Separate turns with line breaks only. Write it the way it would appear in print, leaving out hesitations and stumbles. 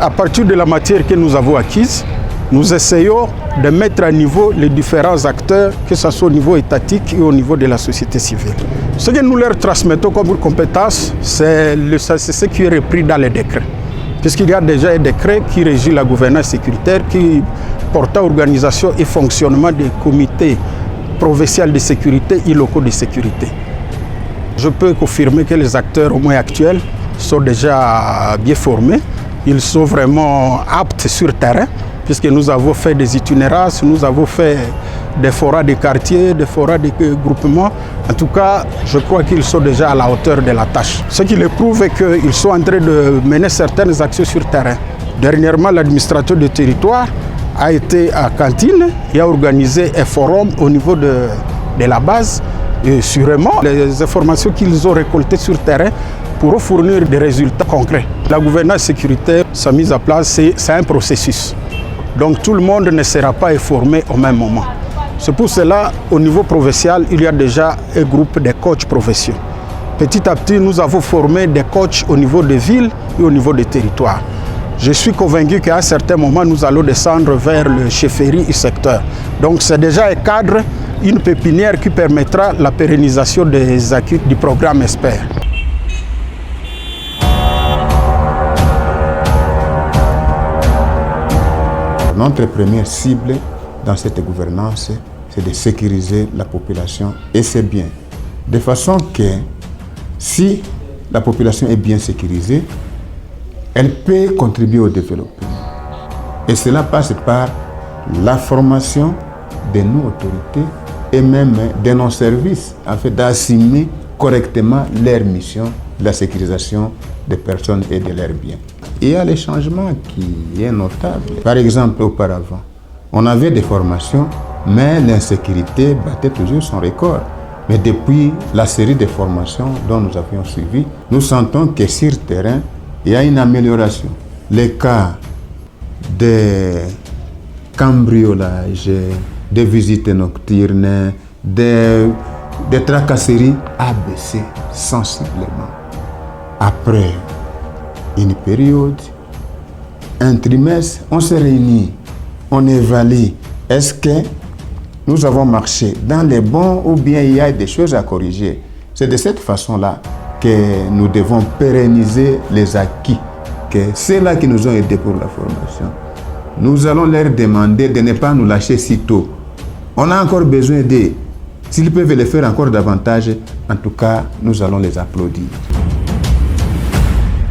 à partir de la matière que nous avons acquise, nous essayons de mettre à niveau les différents acteurs, que ce soit au niveau étatique et au niveau de la société civile. Ce que nous leur transmettons comme compétence, c'est ce qui est repris dans les décrets. Puisqu'il y a déjà un décret qui régit la gouvernance sécuritaire, qui porte à organisation et fonctionnement des comités provinciaux de sécurité et locaux de sécurité. Je peux confirmer que les acteurs, au moins actuels, sont déjà bien formés. Ils sont vraiment aptes sur terrain, puisque nous avons fait des itinérances, nous avons fait des forats de quartier, des forats de groupement. En tout cas, je crois qu'ils sont déjà à la hauteur de la tâche. Ce qui le prouve est qu'ils sont en train de mener certaines actions sur terrain. Dernièrement, l'administrateur du territoire a été à Cantine et a organisé un forum au niveau de la base. Et sûrement, les informations qu'ils ont récoltées sur terrain pourront fournir des résultats concrets. La gouvernance sécuritaire, sa mise en place, c'est un processus. Donc tout le monde ne sera pas informé au même moment. C'est pour cela, au niveau provincial, il y a déjà un groupe de coachs professionnels. Petit à petit, nous avons formé des coachs au niveau des villes et au niveau des territoires. Je suis convaincu qu'à un certain moment, nous allons descendre vers le chefferie et secteur. Donc c'est déjà un cadre, une pépinière qui permettra la pérennisation des acquis du programme ESPER.
Notre première cible dans cette gouvernance, c'est de sécuriser la population et ses biens. De façon que si la population est bien sécurisée, elle peut contribuer au développement. Et cela passe par la formation de nos autorités et même de nos services, afin d'assumer correctement leur mission, la sécurisation des personnes et de leurs biens. Il y a les changements qui est notable. Par exemple, auparavant, on avait des formations, mais l'insécurité battait toujours son record. Mais depuis la série de formations dont nous avions suivi, nous sentons que sur le terrain, il y a une amélioration. Les cas de cambriolage, de visites nocturnes, de tracasseries a baissé sensiblement. Après une période, un trimestre, on se réunit, on évalue. Est-ce que nous avons marché dans les bons ou bien il y a des choses à corriger? C'est de cette façon-là que nous devons pérenniser les acquis, que ceux-là qui nous ont aidés pour la formation. Nous allons leur demander de ne pas nous lâcher si tôt. On a encore besoin d'eux. S'ils peuvent le faire encore davantage, en tout cas, nous allons les applaudir.